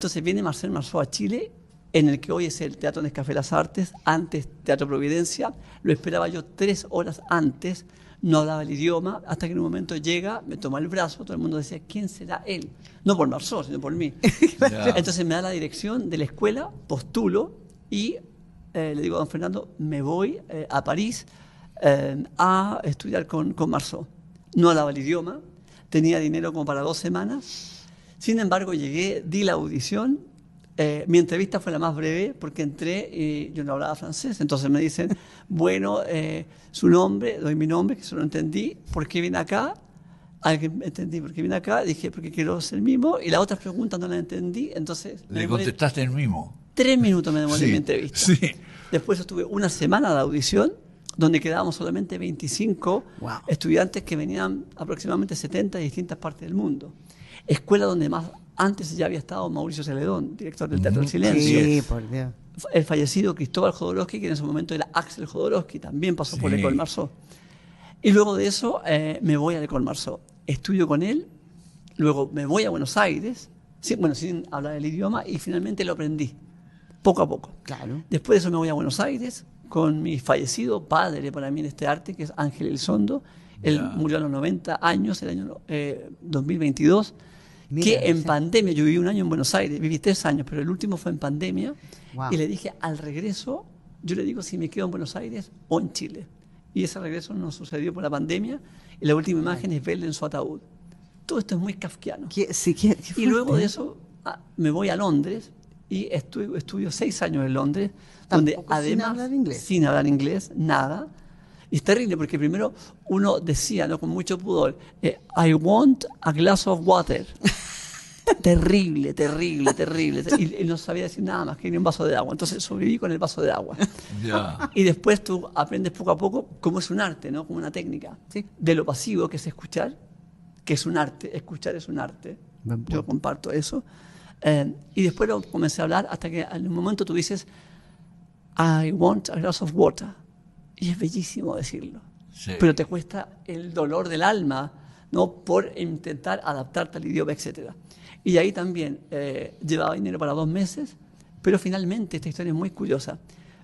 Entonces viene Marcel Marceau a Chile, en el que hoy es el Teatro Nescafé Las Artes, antes Teatro Providencia. Lo esperaba yo 3 horas antes, no hablaba el idioma, hasta que en un momento llega, me toma el brazo, todo el mundo decía, ¿quién será él? No por Marceau, sino por mí. Entonces me da la dirección de la escuela, postulo y le digo a don Fernando, me voy a París a estudiar con Marceau. No hablaba el idioma, tenía dinero como para 2 semanas. Sin embargo, llegué, di la audición. Mi entrevista fue la más breve porque entré y yo no hablaba francés. Entonces me dicen, bueno, su nombre, doy mi nombre, que solo entendí. ¿Por qué viene acá? Alguien entendí por qué viene acá. Dije, porque quiero ser mimo. Y la otra pregunta no la entendí. Entonces le contestaste el mimo. 3 minutos me demoré en mi entrevista. Sí. Después estuve 1 semana de audición, donde quedábamos solamente 25 estudiantes que venían aproximadamente 70 de distintas partes del mundo. Escuela donde más antes ya había estado Mauricio Celedón, director del Teatro del Silencio. Sí, por Dios. El fallecido Cristóbal Jodorowsky, que en ese momento era Axel Jodorowsky, también pasó por l'École Marceau. Y luego de eso me voy a l'École Marceau. Estudio con él, luego me voy a Buenos Aires, sin hablar el idioma, y finalmente lo aprendí, poco a poco. Claro. Después de eso me voy a Buenos Aires con mi fallecido padre para mí en este arte, que es Ángel Elizondo. Él murió a los 90 años, el año 2022. Mira, que en pandemia, yo viví 1 año en Buenos Aires, viví 3 años, pero el último fue en pandemia. Y le dije, al regreso, yo le digo si me quedo en Buenos Aires o en Chile. Y ese regreso no sucedió por la pandemia. Y la última imagen es verle en su ataúd. Todo esto es muy kafkiano. Y luego de eso me voy a Londres y estudio 6 años en Londres, donde además, sin hablar inglés, nada. Y es terrible porque primero uno decía, ¿no?, con mucho pudor, I want a glass of water. Terrible, terrible, terrible. Y no sabía decir nada más que ni un vaso de agua. Entonces sobreviví con el vaso de agua. Y después tú aprendes poco a poco cómo es un arte, ¿no?, como una técnica. De lo pasivo que es escuchar, que es un arte. Escuchar es un arte. Yo comparto eso. Y después lo comencé a hablar hasta que en un momento tú dices, I want a glass of water. Y es bellísimo decirlo. Pero te cuesta el dolor del alma, ¿no?, por intentar adaptarte al idioma, etc. Y ahí también llevaba dinero para 2 meses, pero finalmente esta historia es muy curiosa.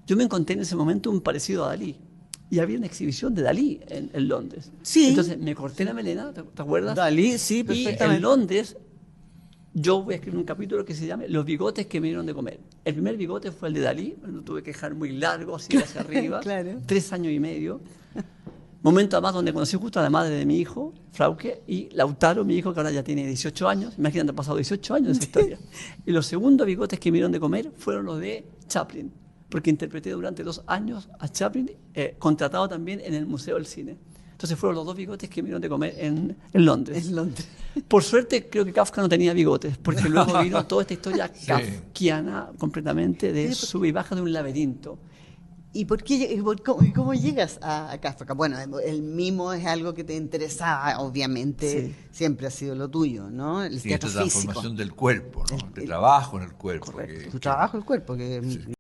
Yo me encontré en ese momento un parecido a Dalí. Y había una exhibición de Dalí en Londres. Entonces me corté la melena, ¿te acuerdas? Dalí, sí, perfectamente. Y en Londres yo voy a escribir un capítulo que se llame Los bigotes que me dieron de comer. El primer bigote fue el de Dalí, lo tuve que dejar muy largo, así hacia arriba, 3 años y medio. Momento además donde conocí justo a la madre de mi hijo, Frauke, y Lautaro, mi hijo, que ahora ya tiene 18 años. Imagínate, han pasado 18 años de esa historia. Y los segundos bigotes que me dieron de comer fueron los de Chaplin, porque interpreté durante 2 años a Chaplin, contratado también en el Museo del Cine. Entonces fueron los 2 bigotes que me dieron de comer en Londres. Por suerte, creo que Kafka no tenía bigotes, porque luego vino toda esta historia kafkiana completamente de sub y baja de un laberinto. ¿Y cómo llegas a Kafka? Bueno, el mimo es algo que te interesaba, obviamente, siempre ha sido lo tuyo, ¿no? El teatro esta físico. transformación del cuerpo, ¿no? El trabajo en el cuerpo. Tu trabajo en el cuerpo, que